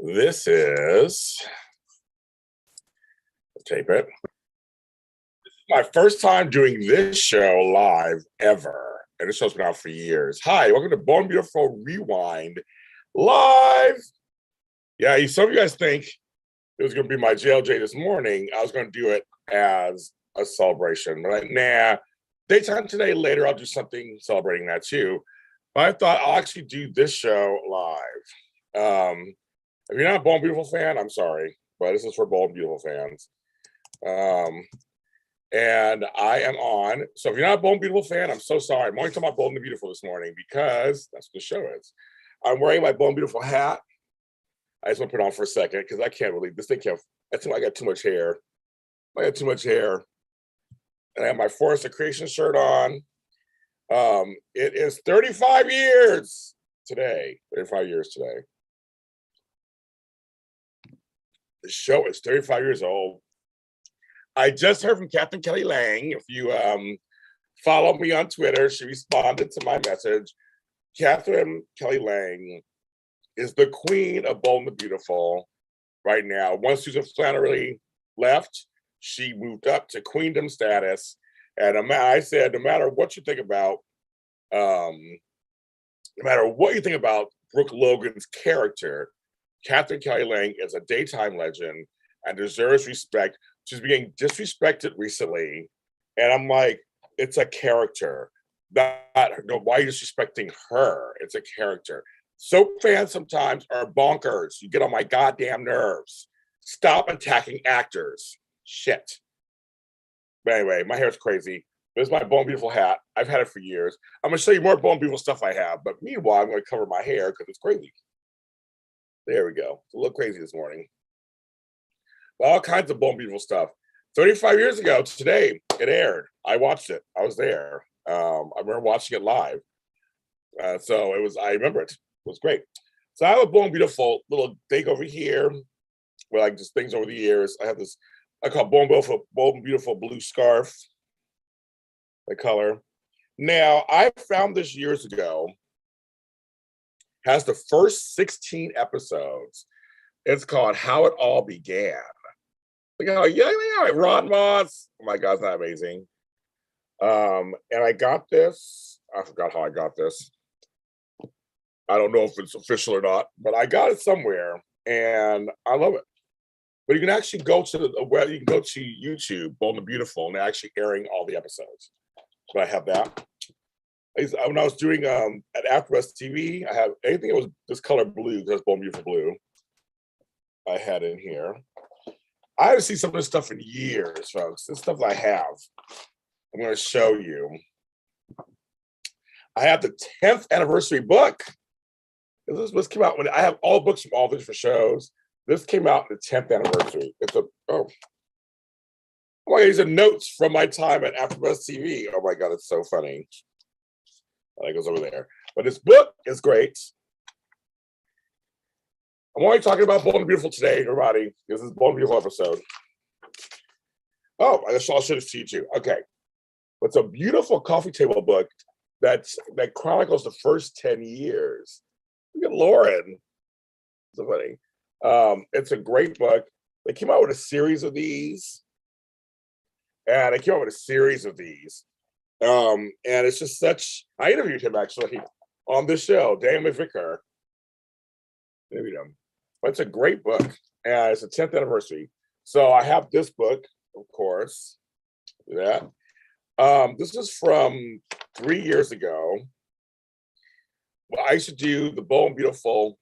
This is tape it. This is my first time doing this show live ever, and this show's been out for years. Hi, welcome to Born Beautiful Rewind live. Yeah, some of you guys think it was going to be my JLJ this morning. I was going to do it as a celebration, but nah. Daytime today, later, I'll do something celebrating that too. But I thought I'll actually do this show live. If you're not a Bold and Beautiful fan, I'm sorry, but this is for Bold and Beautiful fans. And I am on. So if you're not a Bold and Beautiful fan, I'm so sorry. I'm only talking about Bold and Beautiful this morning because that's what the show is. I'm wearing my Bold and Beautiful hat. I just want to put it on for a second because I can't really, this thing can't, I got too much hair. I got too much hair. And I have my Forest of Creation shirt on. It is 35 years today. 35 years today. The show is 35 years old. I just heard from Catherine Kelly Lang. If you follow me on Twitter, she responded to my message. Catherine Kelly Lang is the queen of Bold and the Beautiful right now. Once Susan Flannery left, she moved up to queendom status. And I said, no matter what you think about, Brooke Logan's character, Catherine Kelly Lang is a daytime legend and deserves respect. She's being disrespected recently. And I'm like, it's a character. Why are you disrespecting her? It's a character. Soap fans sometimes are bonkers. You get on my goddamn nerves. Stop attacking actors. Shit. But anyway, my hair's crazy. This is my Bold and Beautiful hat. I've had it for years. I'm going to show you more Bold and Beautiful stuff I have. But meanwhile, I'm going to cover my hair because it's crazy. There we go. It's a little crazy this morning. All kinds of Bold and Beautiful stuff. 35 years ago today, it aired. I watched it. I was there. I remember watching it live. So I remember it. It was great. So I have a Bold and Beautiful little thing over here where like just things over the years. I have this, I call Bold and Beautiful blue scarf, the color. Now, I found this years ago, has the first 16 episodes. It's called How It All Began. Look how Ron Moss. Oh my God, isn't that amazing? And I got this. I forgot how I got this. I don't know if it's official or not, but I got it somewhere and I love it. But you can actually go to you can go to YouTube, Bold and Beautiful, and they're actually airing all the episodes. So I have that. When I was doing at AfterBuzz TV, I have anything that was this color blue, because Bold and Beautiful blue. I had in here. I haven't seen some of this stuff in years, folks. This stuff I have. I'm going to show you. I have the 10th anniversary book. This came out when I have all books from all the different shows. This came out in the 10th anniversary. These are notes from my time at AfterBuzz TV. Oh my God, it's so funny. That goes over there. But this book is great. I'm only talking about Bold and Beautiful today, everybody. This is Bold and Beautiful episode. Oh, I guess I'll show this to you too. Okay. It's a beautiful coffee table book that chronicles the first 10 years. Look at Lauren. So funny. It's a great book. They came out with a series of these. And it's just such, I interviewed him actually on this show, Dan McVicker. Interviewed him. But it's a great book. And it's the 10th anniversary. So I have this book, of course. Yeah. This is from 3 years ago. Well, I used to do the Bold and Beautiful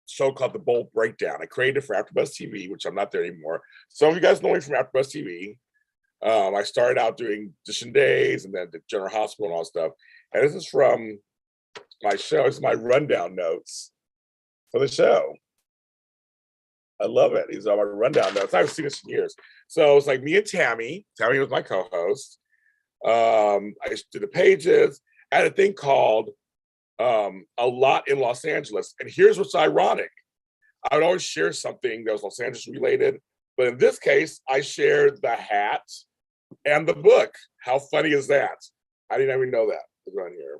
show called The Bold Breakdown. I created it for AfterBuzz TV, which I'm not there anymore. Some of you guys know me from AfterBuzz TV. I started out doing Edition Days and then the General Hospital and all that stuff. And this is from my show. This is my rundown notes for the show. I love it. These are my rundown notes. I haven't seen this in years. So it's like me and Tammy. Tammy was my co-host. I did the pages. I had a thing called A Lot in Los Angeles. And here's what's ironic. I would always share something that was Los Angeles related. But in this case, I shared the hat and the book. How funny is that? I didn't even know that was around here.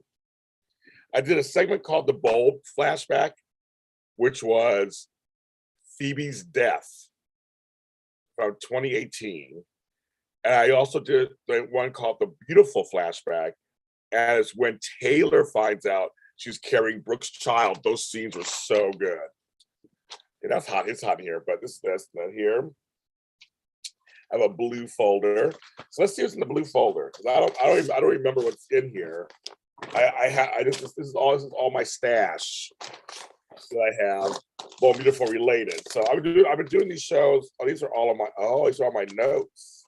I did a segment called The Bold Flashback. which was Phoebe's death from 2018. And I also did the one called The Beautiful Flashback. And it's when Taylor finds out she's carrying Brooke's child. Those scenes were so good. And that's hot. It's hot here, but this not here. I have a blue folder. So let's see what's in the blue folder. Because I don't remember what's in here. This is all my stash that I have. Well, Beautiful related. So I've been doing these shows. Oh, these are all of my these are all my notes.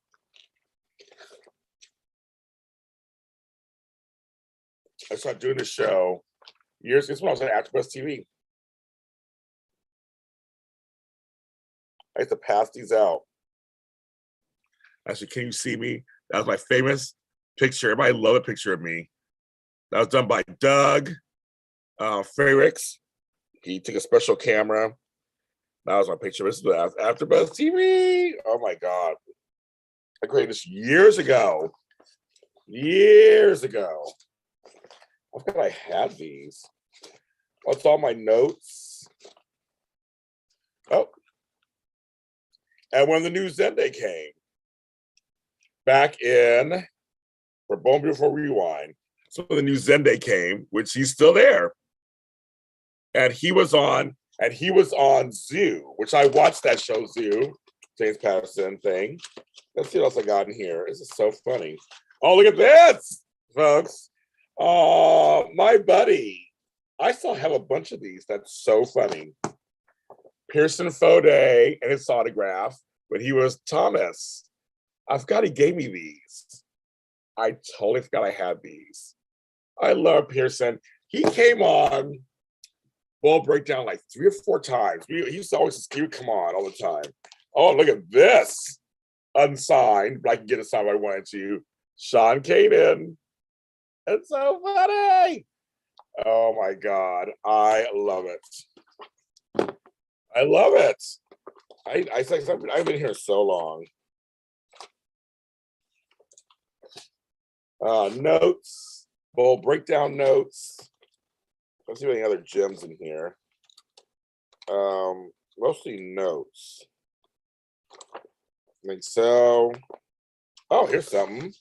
I started doing the show years. This when I was at AfterBuzz TV. I used to pass these out. Actually, can you see me? That was my famous picture. Everybody loved a picture of me. That was done by Doug Ferrix. He took a special camera. That was my picture. This is AfterBuzz TV. Oh my God. I created this years ago. Years ago. How could I have these? What's all my notes? Oh. And when the new Zenday came, back in, for Bone Beautiful Rewind, so the new Zenday came, which he's still there. And he was on Zoo, which I watched that show, Zoo, James Patterson thing. Let's see what else I got in here. This is so funny. Oh, look at this, folks. My buddy. I still have a bunch of these. That's so funny. Pearson Fode and his autograph when he was Thomas. I forgot he gave me these. I totally forgot I had these. I love Pearson. He came on Ball Breakdown like 3 or 4 times. He used to always come on all the time. Oh, look at this. Unsigned, but I can get it signed if I wanted to. Sean Kanan. It's so funny. Oh my God. I love it. I love it. I've been here so long. Notes, Bowl Breakdown notes. Let's see if any other gems in here. Mostly notes. I think so. Oh, here's something.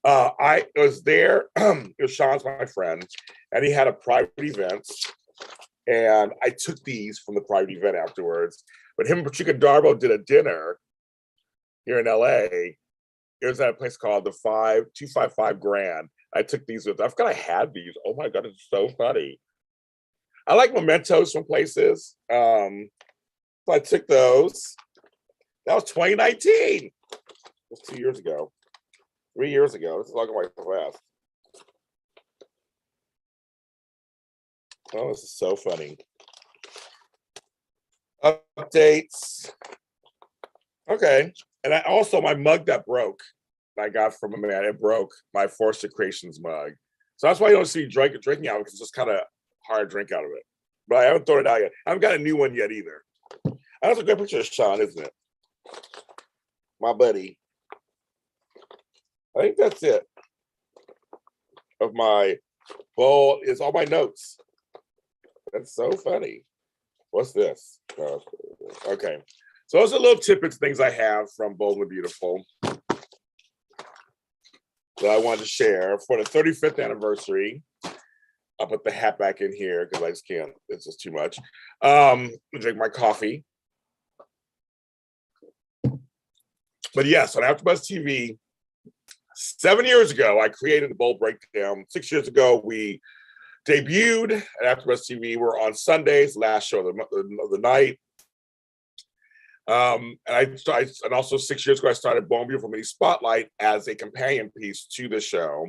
I was there. It was Sean's my friend, and he had a private event. And I took these from the private event afterwards. But him and Patricia Darbo did a dinner here in LA. It was at a place called the 255 Grand. I took these with. I forgot I had these. Oh my God, it's so funny. I like mementos from places. So I took those. That was 2019. It was 2 years ago. 3 years ago. This is like my fast. Oh, this is so funny. Updates. Okay. And I also, my mug that broke, I got from a man. It broke, my Forster Creations mug. So that's why you don't see me drinking out of it, because it's just kind of hard to drink out of it. But I haven't thrown it out yet. I haven't got a new one yet either. That's a good picture of Sean, isn't it? My buddy. I think that's it. Of my bowl is all my notes. That's so funny. What's this? Okay. So those are little tidbits, things I have from Bold and Beautiful that I wanted to share for the 35th anniversary. I'll put the hat back in here because I just can't. It's just too much. Drink my coffee. But yes, on AfterBuzz TV, 7 years ago, I created the Bold Breakdown. 6 years ago, we debuted at AfterBuzz TV. We're on Sundays, last show of the night. And also 6 years ago, I started Bone Beautiful Mini Spotlight as a companion piece to the show.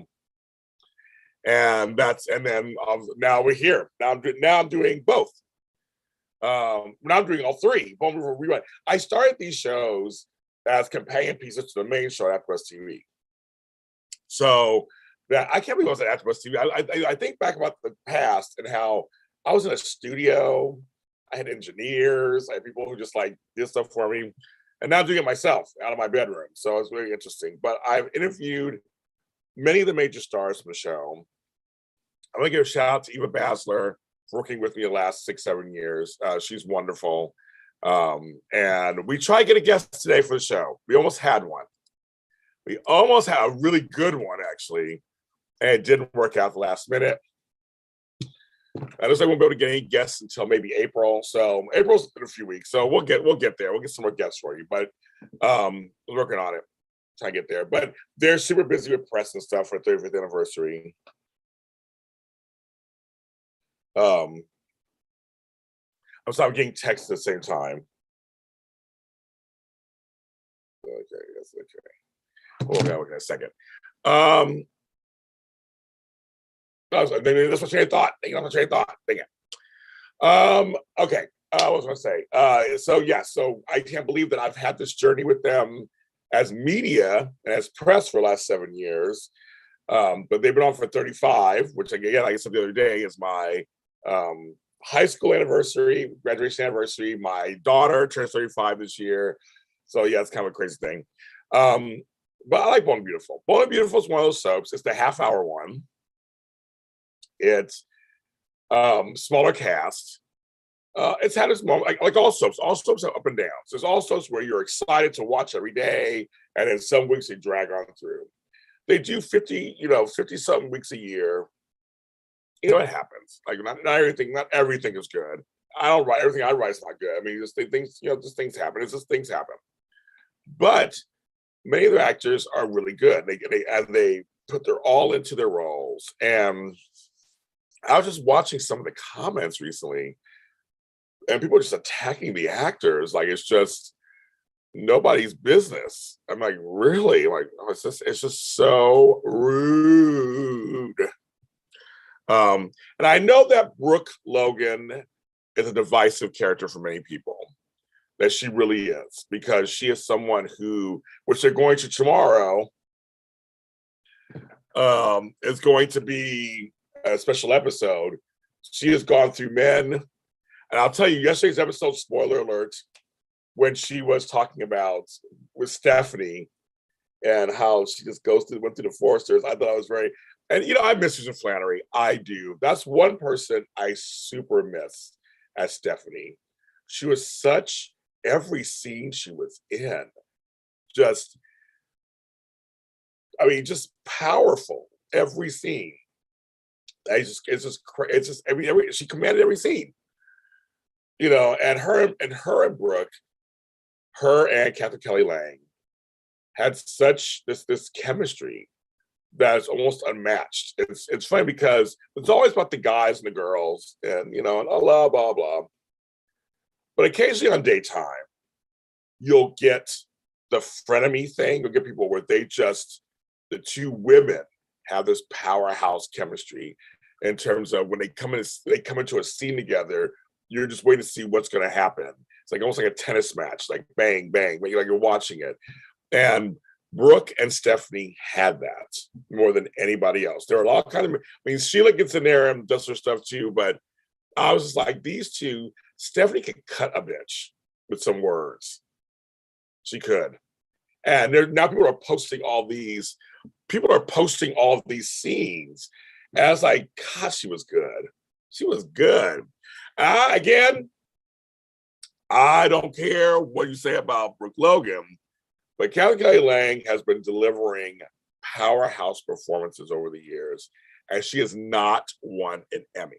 And then now we're here. Now I'm doing both. Now I'm doing all three. Bone Beautiful Rewind. I started these shows as companion pieces to the main show at AfterBuzz TV. So that I can't believe I was at AfterBuzz TV. I think back about the past and how I was in a studio. I had engineers. I had people who just like did stuff for me, and now I'm doing it myself out of my bedroom. So it's very interesting. But I've interviewed many of the major stars from the show. I'm gonna give a shout out to Eva Basler, working with me the last 6, 7 years. She's wonderful. And we try to get a guest today for the show. We almost had one. We almost had a really good one, actually, and it didn't work out the last minute. I just won't be able to get any guests until maybe April. So April's in a few weeks. So we'll get there. We'll get some more guests for you. But we're working on it. Trying to get there. But they're super busy with press and stuff for 35th anniversary. I'm sorry, I'm getting texts at the same time. Okay, that's okay. Hold on a second. That's my train of thought. Thank you. Okay. What was I going to say? So I can't believe that I've had this journey with them as media and as press for the last 7 years. But they've been on for 35, which again, like I said the other day, is my high school anniversary, graduation anniversary. My daughter turns 35 this year. So yeah, it's kind of a crazy thing. But I like Bold and Beautiful. Bold and Beautiful is one of those soaps. It's the half-hour one. It's smaller cast. It's had its moment, like all soaps. All soaps have up and downs. There's all soaps where you're excited to watch every day, and then some weeks they drag on through. They do 50 something weeks a year. It happens. Like not everything is good. I don't write everything I write is not good. I mean, just things happen. It's just things happen. But many of the actors are really good. They put their all into their roles. And I was just watching some of the comments recently, and people are just attacking the actors like it's just nobody's business. I'm like, really? Like, oh, it's just so rude. And I know that Brooke Logan is a divisive character for many people. That she really is, because she is someone who, which they're going to tomorrow, is going to be a special episode. She has gone through men. And I'll tell you, yesterday's episode, spoiler alert, when she was talking about with Stephanie and how she just went through the Foresters, I thought it was very, and I miss Susan Flannery. I do. That's one person I super miss as Stephanie. She was such, every scene she was in, just powerful. Every scene. It's just every she commanded every scene. And her and Brooke, her and Catherine Kelly Lang had such this chemistry that is almost unmatched. It's funny because it's always about the guys and the girls and and blah blah blah. But occasionally on daytime, you'll get the frenemy thing. You'll get people where the two women have this powerhouse chemistry in terms of when they come into a scene together, you're just waiting to see what's going to happen. It's like almost like a tennis match, like bang, bang, like you're watching it. And Brooke and Stephanie had that more than anybody else. There are a lot of Sheila gets in there and does her stuff too, but I was just like, these two, Stephanie could cut a bitch with some words. She could. And now people are posting all these scenes. And I was like, God, she was good. She was good. Again, I don't care what you say about Brooke Logan, but Catherine Kelly Lang has been delivering powerhouse performances over the years, and she has not won an Emmy.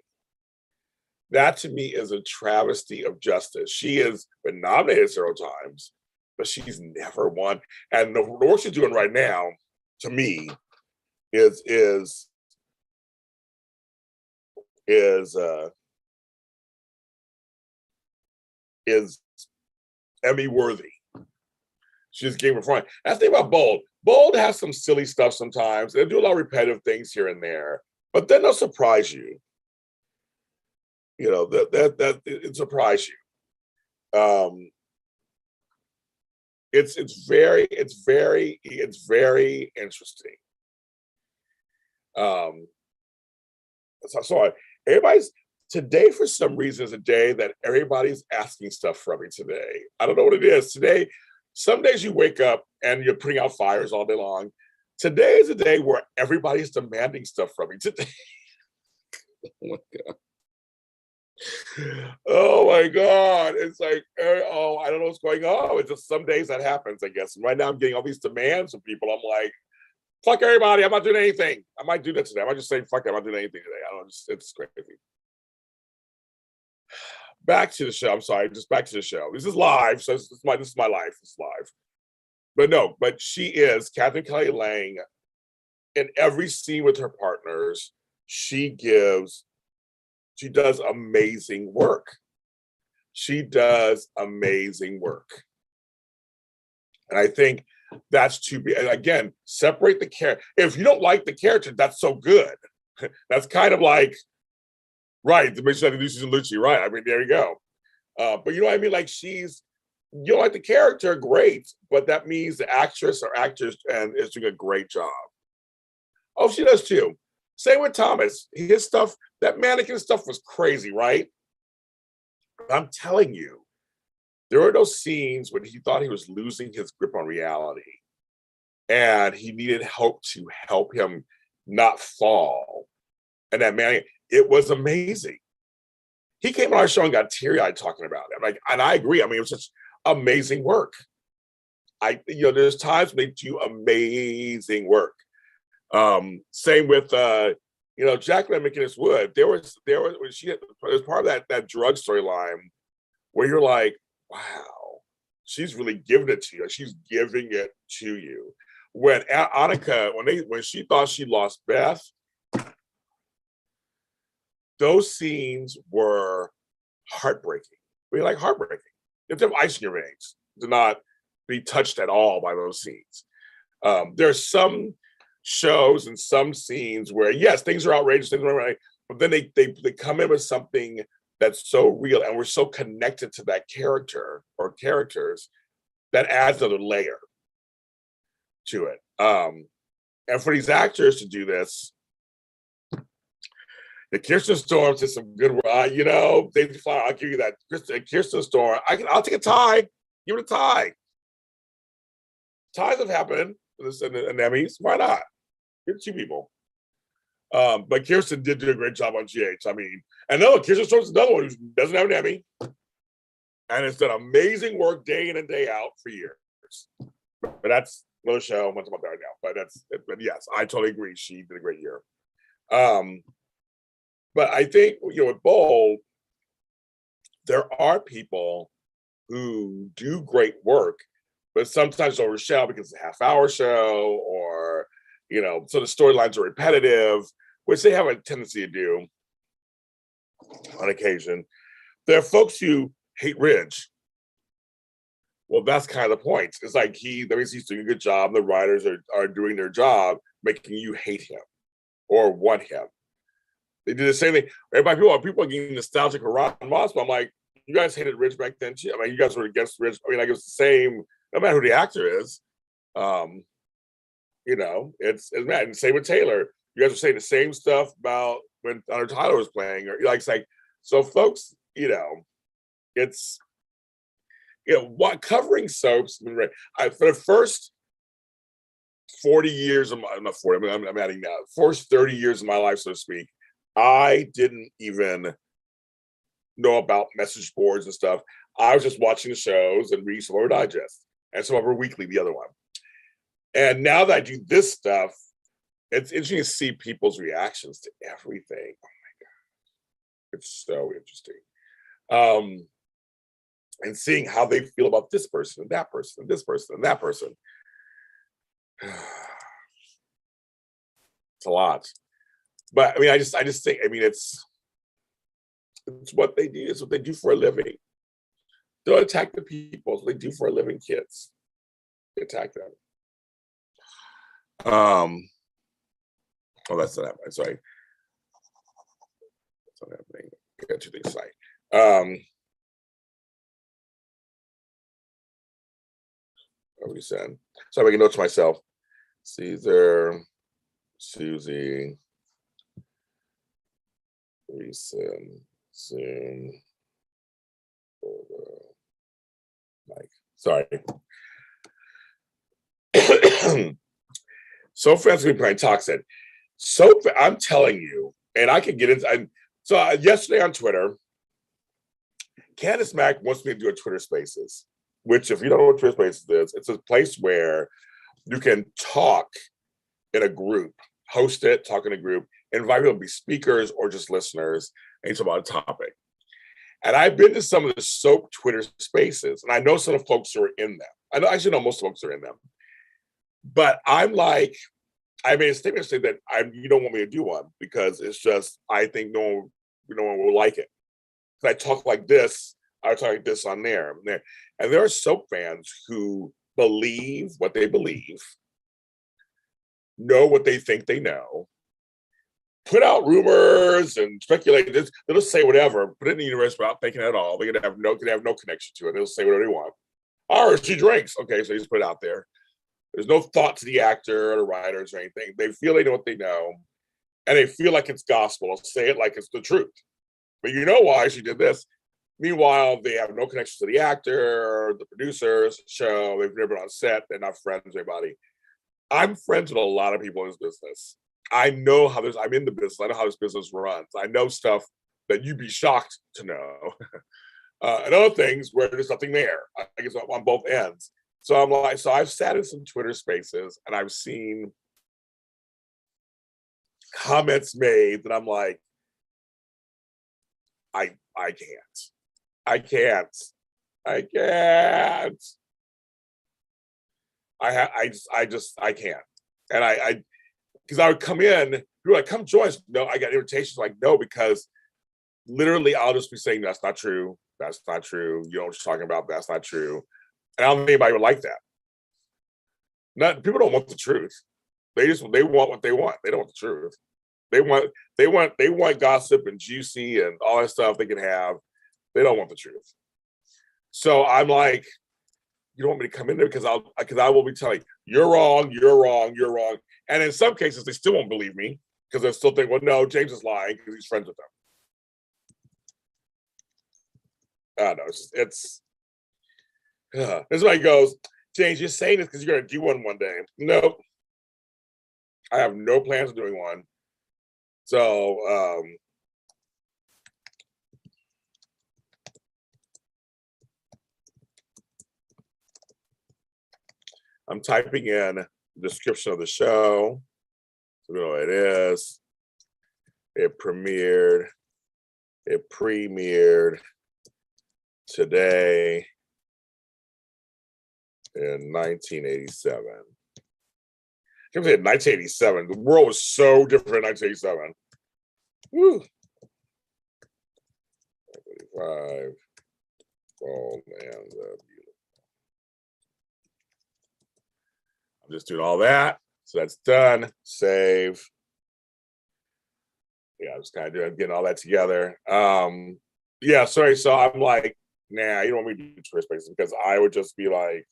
That to me is a travesty of justice. She has been nominated several times, but she's never won. And the work she's doing right now, to me, is Emmy worthy. She's game of front. That's the thing about Bold. Bold has some silly stuff sometimes. They do a lot of repetitive things here and there, but then they'll surprise you. That it surprise you. It's very interesting. So everybody's today, for some reason, is a day that everybody's asking stuff from me today. I don't know what it is today. Some days you wake up and you're putting out fires all day long. Today is a day where everybody's demanding stuff from me today. Oh my God. Oh my God. It's like, oh, I don't know what's going on. It's just some days that happens, I guess. And right now I'm getting all these demands from people. I'm like, fuck everybody. I'm not doing anything. I might do that today. I might just say, fuck it. I'm not doing anything today. I don't know. It's crazy. Back to the show. I'm sorry. Just back to the show. This is live. So this is my life. It's live. But no, but she is Catherine Kelly Lang in every scene with her partners. She does amazing work. She does amazing work. And I think that's to be, again, separate the character. If you don't like the character, that's so good. That's kind of like, right, the mission of Lucy and Lucci, right? I mean, there you go. But you know what I mean? Like you don't like the character, great. But that means the actress or actors and is doing a great job. Oh, she does too. Same with Thomas. His stuff, that mannequin stuff was crazy, right? I'm telling you, there were those scenes when he thought he was losing his grip on reality and he needed help to help him not fall. And that man, it was amazing. He came on our show and got teary-eyed talking about it. Like, and I agree. I mean, it was just amazing work. There's times when they do amazing work. Same with Jacqueline McInnes Wood. There was when she was part of that drug storyline where you're like, wow, she's really giving it to you. She's giving it to you. When Annika, when she thought she lost Beth, those scenes were heartbreaking. Heartbreaking. You have to have ice in your veins to not be touched at all by those scenes. There's some shows and some scenes where, yes, things are outrageous, things are right, but then they come in with something that's so real and we're so connected to that character or characters that adds another layer to it. And for these actors to do this, the Kirsten Storm did some good work. I'll give you that. Kirsten Storm, I'll take a tie. Give it a tie. Ties have happened in Emmys. Why not? Give it two people. But Kirsten did do a great job on GH. I mean, and no, Kirsten Storm's another one who doesn't have an Emmy. And it's done amazing work day in and day out for years. But that's another show. I'm not talking about that right now. But yes, I totally agree. She did a great year. But I think, with Bold, there are people who do great work, but sometimes overshadow because it's a half-hour show or, so the storylines are repetitive, which they have a tendency to do on occasion. There are folks who hate Ridge. Well, that's kind of the point. It's like he's doing a good job. The writers are doing their job, making you hate him or want him. They did the same thing. People are getting nostalgic for Ron Moss, but I'm like, you guys hated Ridge back then too. I mean, you guys were against Ridge. I mean, like, it's the same, no matter who the actor is. It's mad. And same with Taylor. You guys were saying the same stuff about when Hunter Tyler was playing, or it's like, so folks, it's what covering soaps. For the first 40 years of my, not 40, I'm adding now, first 30 years of my life, so to speak, I didn't even know about message boards and stuff. I was just watching the shows and reading some of our digest and some of our weekly, the other one. And now that I do this stuff, it's interesting to see people's reactions to everything. Oh my God. It's so interesting. And seeing how they feel about this person and that person and this person and that person. It's a lot. But I mean, I just think, it's what they do. It's what they do for a living. Don't attack the people. It's what they do for a living, kids. They attack them. Oh, that's not happening. Sorry. That's not happening. I got two things to say. What we said. So I'm making notes to myself. Caesar, Susie, Reason, Zoom, Mike. Sorry. So friends we playing toxic. So I'm telling you, and I can get into. So yesterday on Twitter, Candace Mack wants me to do a Twitter Spaces, which, if you don't know what Twitter Spaces is, it's a place where you can talk in a group, host it, talk in a group, invite people to be speakers or just listeners, and talk about a topic. And I've been to some of the soap Twitter Spaces, and I know some of the folks who are in them. I actually know most folks are in them. But I'm like, I made a statement saying that you don't want me to do one because it's just, I think no one will like it. I talk like this, I talk like this on there. And there are soap fans who believe what they believe, know what they think they know, put out rumors and speculate. They'll just say whatever, put it in the universe without thinking at all. They have no connection to it. They'll say whatever they want. Oh, she drinks. Okay, so you just put it out there. There's no thought to the actor or the writers or anything. They feel they know what they know, and they feel like it's gospel. They'll say it like it's the truth. But you know why she did this? Meanwhile, they have no connection to the actor, the producers, the show. They've never been on set. They're not friends with anybody. I'm friends with a lot of people in this business. I know how this. I'm in the business. I know how this business runs. I know stuff that you'd be shocked to know, and other things where there's nothing there. I guess on both ends. So I'm like, so I've sat in some Twitter Spaces and I've seen comments made that I'm like, I can't. I can't. And I because I would come in, people were like, come join us. No, I got invitations like, no, because literally I'll just be saying, that's not true. That's not true. You know what you're talking about. That's not true. And I don't think anybody would like that. People don't want the truth. They want what they want. They don't want the truth. They want gossip and juicy and all that stuff they can have. They don't want the truth. So I'm like, you don't want me to come in there because I will be telling you, you're wrong, you're wrong, you're wrong. And in some cases, they still won't believe me because they still think, well, no, James is lying because he's friends with them. I don't know. This is why he goes, James, you're saying this because you're going to do one day. Nope. I have no plans of doing one. So, I'm typing in the description of the show. So you know what it is. It premiered today in 1987. I can't say 1987. The world was so different in 1987. Woo. 25. Oh man, beautiful. I'm just doing all that. So that's done. Save. Yeah, I'm just kind of getting all that together. Yeah, sorry. So I'm like, nah, you don't want me to do Twitter Spaces because I would just be like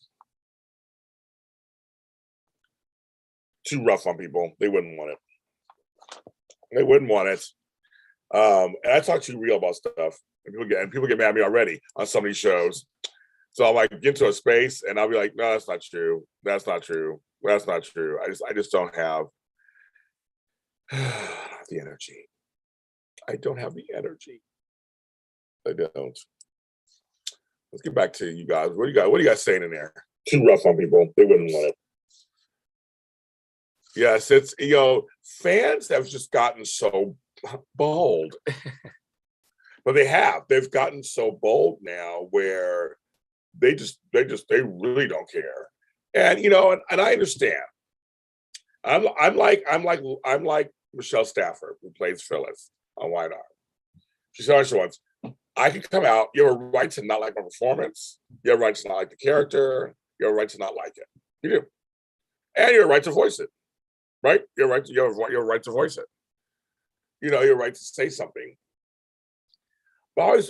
too rough on people. They wouldn't want it. They wouldn't want it. And I talk too real about stuff, and people get mad at me already on some of these shows. So I'll like get into a space, and I'll be like, no, that's not true. That's not true. That's not true. I just don't have the energy. I don't have the energy. I don't. Let's get back to you guys. What do you guys saying in there? Too rough on people. They wouldn't want it. Yes, it's, fans have just gotten so bold. But they've gotten so bold now where they really don't care. And and I understand. I'm like Michelle Stafford, who plays Phyllis on White Arm. She said she once, I can come out, you have a right to not like my performance, you have a right to not like the character, you have a right to not like it. You do. And you have a right to voice it. Right? You have a right to voice it. You have a right to say something. But I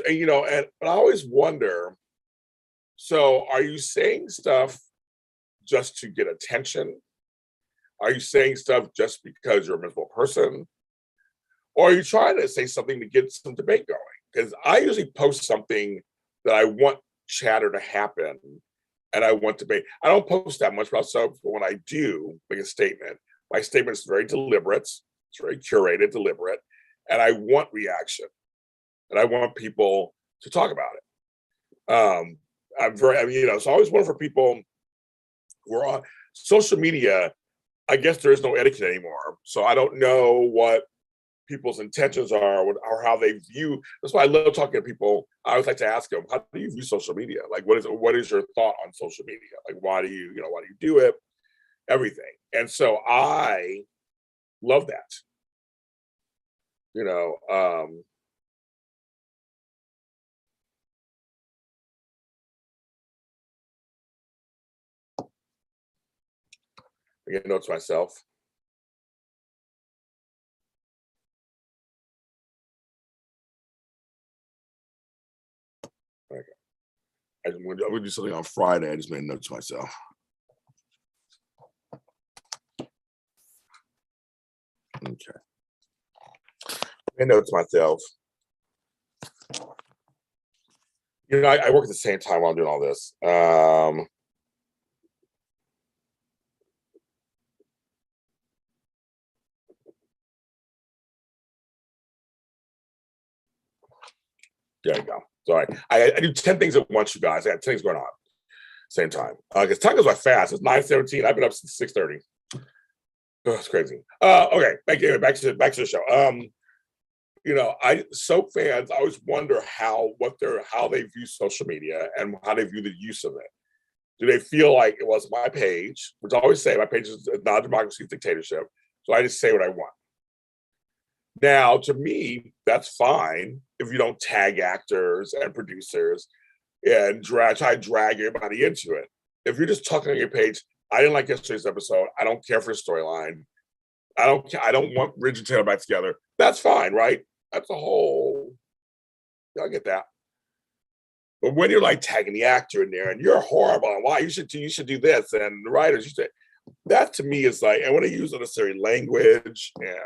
always wonder, so are you saying stuff just to get attention? Are you saying stuff just because you're a miserable person? Or are you trying to say something to get some debate going? Because I usually post something that I want chatter to happen and I want debate. I don't post that much about soaps, but when I do make a statement, my statement is very deliberate. It's very curated, deliberate, and I want reaction. And I want people to talk about it. I'm very, I mean, so I always wonder for people who are on social media. I guess there is no etiquette anymore, so I don't know what people's intentions are or how they view. That's why I love talking to people. I always like to ask them, how do you view social media? Like, what is your thought on social media? Like, why do you, why do you do it? Everything. And so I love that. You know, I get notes myself. Okay. I'm gonna do something on Friday. I just made notes myself. Okay. I made notes myself. I work at the same time while I'm doing all this. There you go. Sorry. I do 10 things at once, you guys. I have 10 things going on same time. Because time goes by fast. It's 9:17. I've been up since 6:30. Oh, it's crazy. Okay, back to the show. I soap fans, I always wonder how they view social media and how they view the use of it. Do they feel like it was my page, which I always say my page is not a democracy, dictatorship. So I just say what I want. Now, to me, that's fine if you don't tag actors and producers and try to drag everybody into it. If you're just talking on your page, I didn't like yesterday's episode. I don't care for the storyline. I don't want Ridge and Taylor back together. That's fine, right? That's a whole. I get that. But when you're like tagging the actor in there and you're horrible, and why you should do this, and the writers you say that to me is like, and when they use unnecessary language, and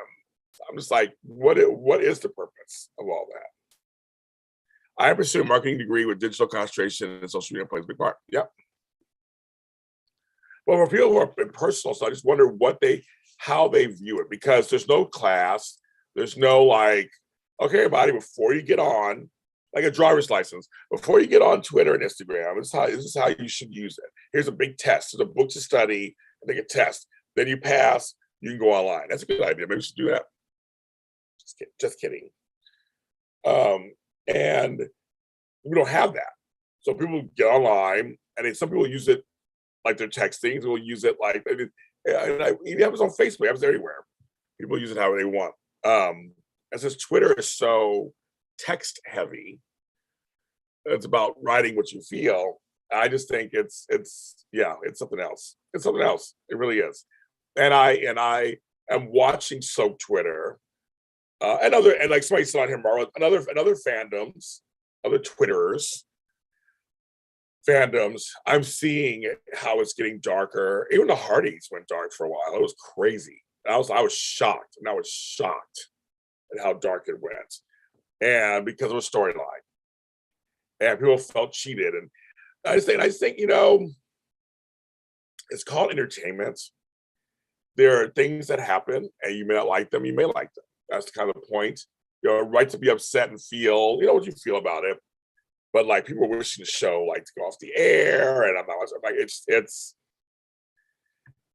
I'm just like, what is the purpose of all that? I pursue a marketing degree with digital concentration and social media plays a big part. Yep. Well, for people who are impersonal, so I just wonder how they view it, because there's no class, there's no like, okay, everybody, before you get on, like a driver's license, before you get on Twitter and Instagram, this is how you should use it. Here's a big test. There's a book to study, and take a test. Then you pass, you can go online. That's a good idea. Maybe we should do that. Just kidding. And we don't have that. So people get online, and then some people use it like they're texting. People use it like, it happens on Facebook. It happens everywhere. People use it however they want. And since Twitter is so text heavy, it's about writing what you feel. I just think it's something else. It's something else. It really is. And I am watching soap Twitter, and like somebody said on here, Marla, another fandoms, other Twitterers, fandoms. I'm seeing how it's getting darker. Even the Hardys went dark for a while. It was crazy. I was shocked, and I was shocked at how dark it went, and because of a storyline, and people felt cheated. And I just think it's called entertainment. There are things that happen, and you may not like them. You may like them. That's kind of the point. Right to be upset and feel, what you feel about it. But like people are wishing the show like to go off the air, and I'm not like it's.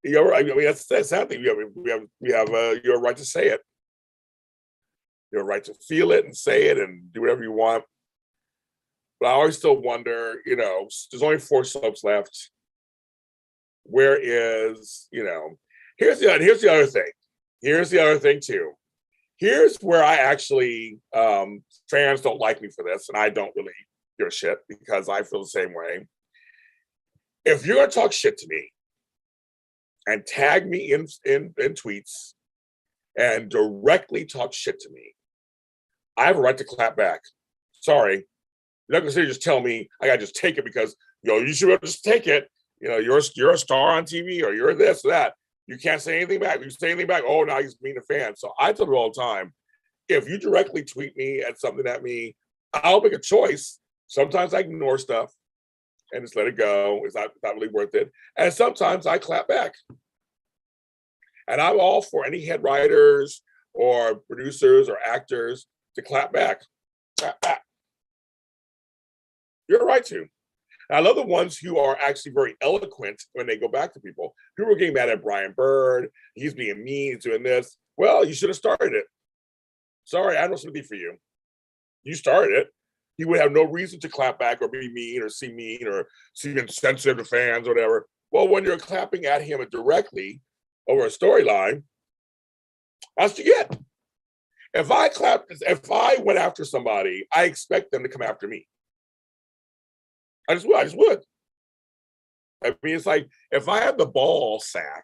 I mean, that's the sad thing. We have your right to say it. Your right to feel it and say it and do whatever you want. But I always still wonder, there's only 4 soaps left. Where is, here's the other thing. Here's the other thing too. Here's where I actually fans don't like me for this, and I don't really give a shit because I feel the same way. If you're gonna talk shit to me and tag me in tweets and directly talk shit to me, I have a right to clap back. Sorry. You're not gonna say just tell me I gotta just take it because you should just take it. You're a star on TV, or you're this or that. You can't say anything back. If you say anything back, oh, now he's being a fan. So I tell people all the time, if you directly tweet me at something at me, I'll make a choice. Sometimes I ignore stuff and just let it go. It's not really worth it. And sometimes I clap back. And I'm all for any head writers or producers or actors to clap back. Clap back. You're right to. I love the ones who are actually very eloquent when they go back to people. People are getting mad at Brian Bird. He's being mean, he's doing this. Well, you should have started it. Sorry, I have no sympathy for you. You started it. He would have no reason to clap back or be mean or seem insensitive to fans or whatever. Well, when you're clapping at him directly over a storyline, that's what you get. If I went after somebody, I expect them to come after me. I just would. I mean, it's like if I had the ball sack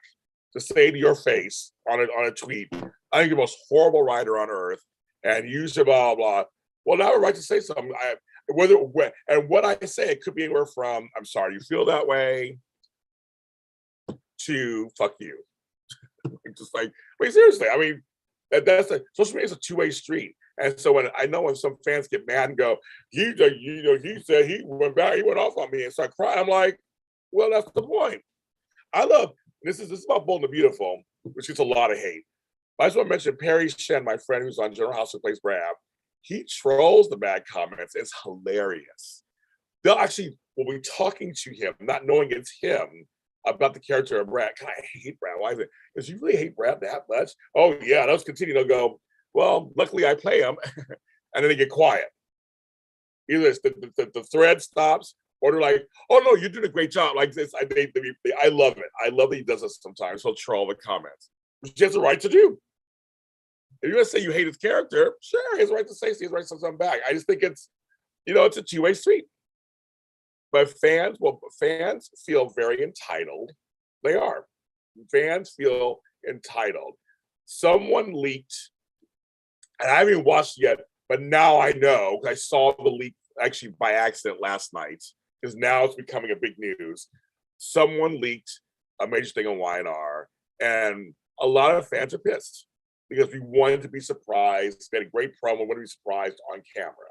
to say to your face on a tweet, I think you're the most horrible writer on earth, and you should blah blah. Well, now I have a right to say something. What I say, it could be anywhere from "I'm sorry you feel that way" to "fuck you." Just like, wait, seriously. I mean, that's a social media is a two-way street. And so when some fans get mad and go, he said he went off on me and start crying. I'm like, well, that's the point. I love this is about Bold and the Beautiful, which gets a lot of hate. But I just want to mention Perry Shen, my friend who's on General House who plays Brad. He trolls the bad comments. It's hilarious. They'll actually will be talking to him, not knowing it's him, about the character of Brad. God, I hate Brad. Why is it? Because you really hate Brad that much? Oh yeah, let's continue. They'll go, well, luckily I play him, and then they get quiet. Either the thread stops, or they're like, "Oh no, you're doing a great job." Like this, I love it. I love that he does this sometimes. He'll troll the comments, which he has the right to do. If you're gonna say you hate his character, sure, he has the right to say, so he has the right to say something back. I just think it's a two-way street. But fans feel very entitled. They are. Fans feel entitled. Someone leaked, and I haven't even watched it yet, but now I know, because I saw the leak actually by accident last night, because now it's becoming a big news. Someone leaked a major thing on YNR, and a lot of fans are pissed because we wanted to be surprised. We had a great promo, we wanted to be surprised on camera.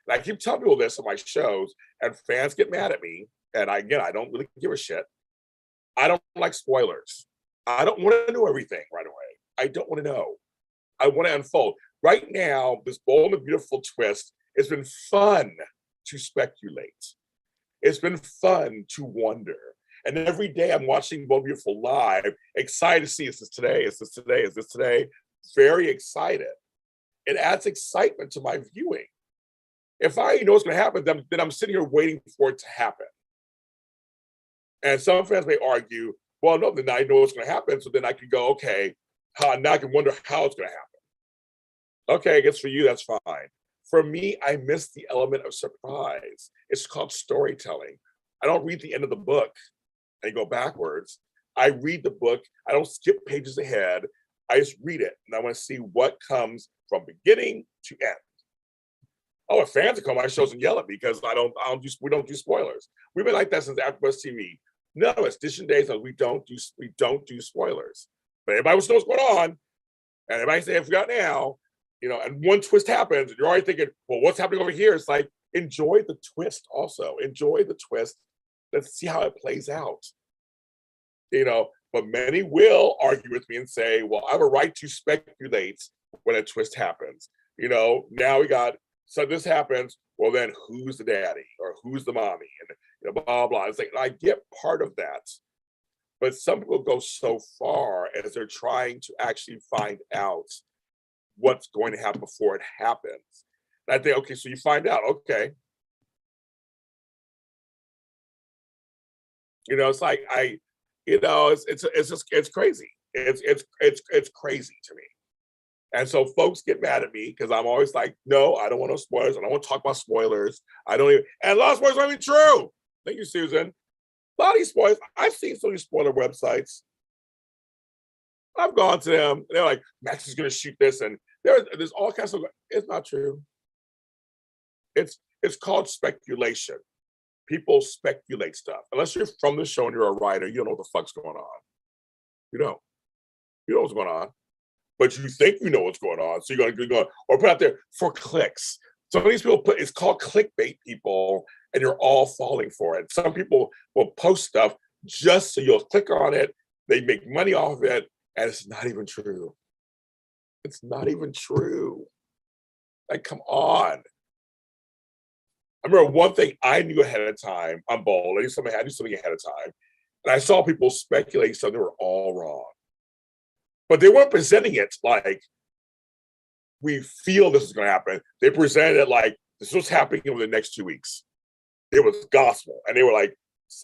And I keep telling people this on my shows, and fans get mad at me. And I don't really give a shit. I don't like spoilers. I don't want to know everything right away. I don't want to know. I want to unfold. Right now, this Bold and Beautiful twist, it's been fun to speculate. It's been fun to wonder. And every day I'm watching Bold and Beautiful live, excited to see, is this today? Is this today? Is this today? Very excited. It adds excitement to my viewing. If I know what's going to happen, then I'm sitting here waiting for it to happen. And some fans may argue, well, no, then I know what's going to happen, so then I can go, okay, now I can wonder how it's going to happen. Okay, I guess for you, that's fine. For me, I miss the element of surprise. It's called storytelling. I don't read the end of the book and go backwards. I read the book. I don't skip pages ahead. I just read it, and I want to see what comes from beginning to end. Oh, if fans come on my shows and yell at me because we don't do spoilers. We've been like that since AfterBuzz TV. None of us, Edition Days, we don't do spoilers. But everybody knows what's going on, and everybody say, "I forgot now," And one twist happens, and you're already thinking, "Well, what's happening over here?" It's like, enjoy the twist. Also, enjoy the twist. Let's see how it plays out. But many will argue with me and say, "Well, I have a right to speculate when a twist happens." Now we got. So this happens, well, then who's the daddy or who's the mommy? And blah, blah. It's like, I get part of that. But some people go so far as they're trying to actually find out what's going to happen before it happens. And I think, okay, so you find out, okay. It's like it's crazy. It's crazy to me. And so folks get mad at me because I'm always like, no, I don't want no spoilers. I don't want to talk about spoilers. And a lot of spoilers aren't even true. Thank you, Susan. A lot of these spoilers, I've seen some of these spoiler websites. I've gone to them. They're like, Max is going to shoot this. And there's all kinds of, it's not true. It's called speculation. People speculate stuff. Unless you're from the show and you're a writer, you don't know what the fuck's going on. You don't. You know what's going on. But you think you know what's going on, so you're going to or put out there for clicks. Some of these people it's called clickbait, people, and you're all falling for it. Some people will post stuff just so you'll click on it. They make money off of it, and it's not even true. It's not even true. Like, come on. I remember one thing I knew ahead of time on Bold. I knew something ahead of time. And I saw people speculate something they were all wrong. But they weren't presenting it like we feel this is going to happen. They presented it like this was happening over the next 2 weeks. It was gospel. And they were like,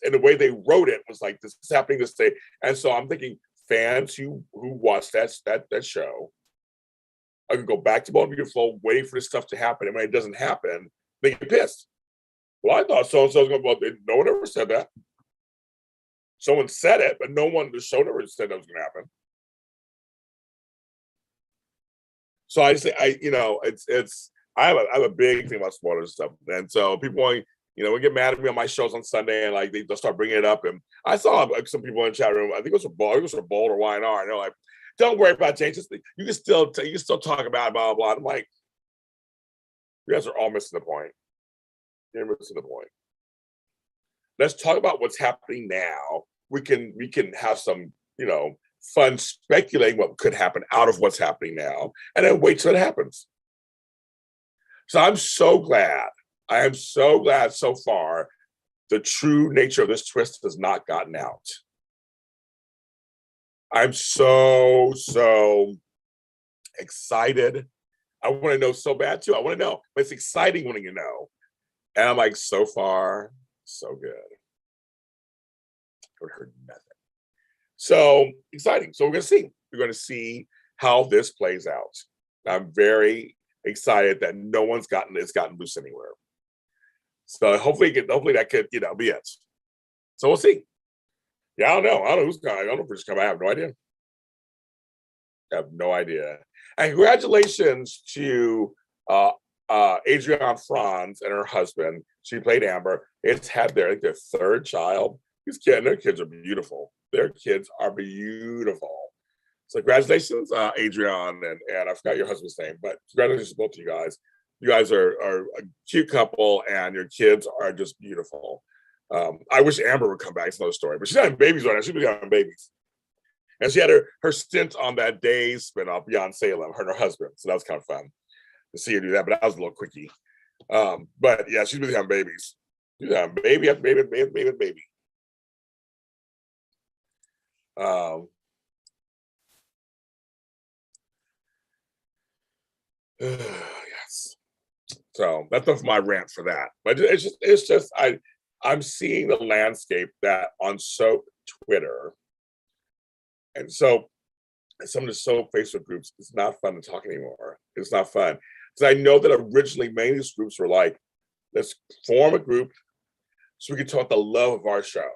and the way they wrote it was like, this is happening this day. And so I'm thinking fans who watched that show, I can go back to Bold and Beautiful, waiting for this stuff to happen. And when it doesn't happen, they get pissed. Well, I thought so-and-so was going to, well, no one ever said that. Someone said it, but no one, the show never said that was going to happen. So I just, I have a big thing about spoilers stuff. And so people want, would get mad at me on my shows on Sunday and like, they'll start bringing it up. And I saw like, some people in the chat room, I think it was for Bold or YNR. And they're like, don't worry about James. You can still talk about it, blah, blah, blah. I'm like, you guys are all missing the point. You're missing the point. Let's talk about what's happening now. We can have some, fun speculating what could happen out of what's happening now, and then wait till it happens. So I'm so glad. I am so glad so far the true nature of this twist has not gotten out. I'm so excited. I want to know so bad too. I want to know, but it's exciting when you know. And I'm like, so far, so good. I heard nothing. So exciting. So we're going to see. We're going to see how this plays out. I'm very excited that no one's gotten loose anywhere. So hopefully that could, be it. So we'll see. Yeah, I don't know. I don't know who's coming. I don't know if it's coming. I have no idea. I have no idea. And congratulations to Adrienne Franz and her husband. She played Amber. It's had their third child. Their kids are beautiful. Their kids are beautiful. So congratulations, Adrienne, and I forgot your husband's name, but congratulations to both of you guys. You guys are a cute couple, and your kids are just beautiful. I wish Amber would come back. It's another story, but she's having babies right now. She's been having babies. And she had her stint on that Days spinoff, Beyond Salem, her and her husband. So that was kind of fun to see her do that, but that was a little quickie. But yeah, she's really having babies. She's having baby after baby, baby, baby. Yes. So that's enough of my rant for that. But it's just I'm seeing the landscape that on soap Twitter and so some of the soap Facebook groups, it's not fun to talk anymore. It's not fun. Because I know that originally many of these groups were like, let's form a group so we can talk the love of our show.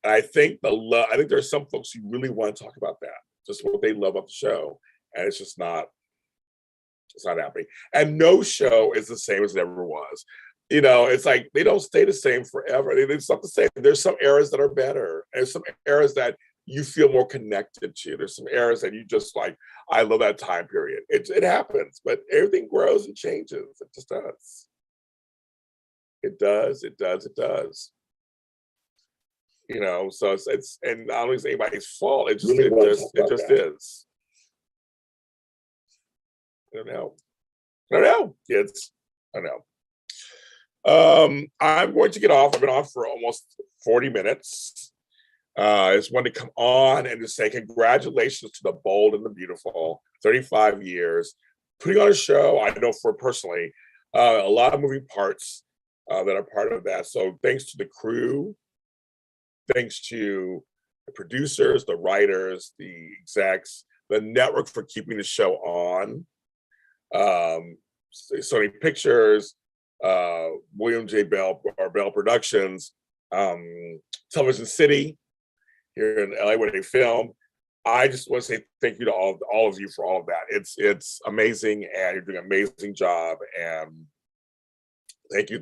And I think there's some folks who really want to talk about that, just what they love about the show. And it's not happening. And no show is the same as it ever was. It's like they don't stay the same forever. It's not the same. There's some eras that are better. There's some eras that you feel more connected to. There's some eras that you just like, I love that time period. It happens, but everything grows and changes. It just does. It does. So it's and I don't think it's anybody's fault. It just is. I don't know, kids. I don't know. I'm going to get off. I've been on for almost 40 minutes. I just wanted to come on and just say congratulations to the Bold and the Beautiful. 35 years. Putting on a show, I know for personally, a lot of moving parts that are part of that. So thanks to the crew, thanks to the producers, the writers, the execs, the network for keeping the show on. Sony Pictures, William J. Bell or Bell Productions, Television City here in LA where they film. I just want to say thank you to all of you for all of that. It's amazing, and you're doing an amazing job. And thank you.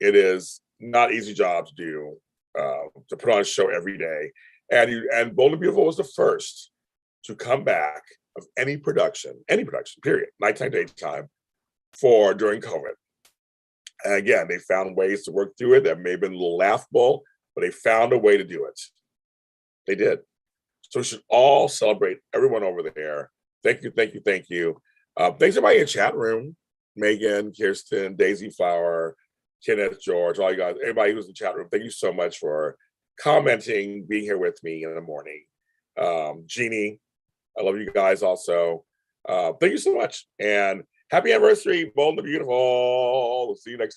It is not an easy job to do, to put on a show every day. And Bold and Beautiful was the first to come back of any production, period, nighttime, daytime, during COVID. And again, they found ways to work through it that may have been a little laughable, but they found a way to do it. They did. So we should all celebrate everyone over there. Thank you. Thanks everybody in the chat room. Megan, Kirsten, Daisy Flower, Kenneth, George, all you guys, everybody who's in the chat room, thank you so much for commenting, being here with me in the morning. Jeannie, I love you guys also. Thank you so much. And happy anniversary, Bold and the Beautiful. We'll see you next time.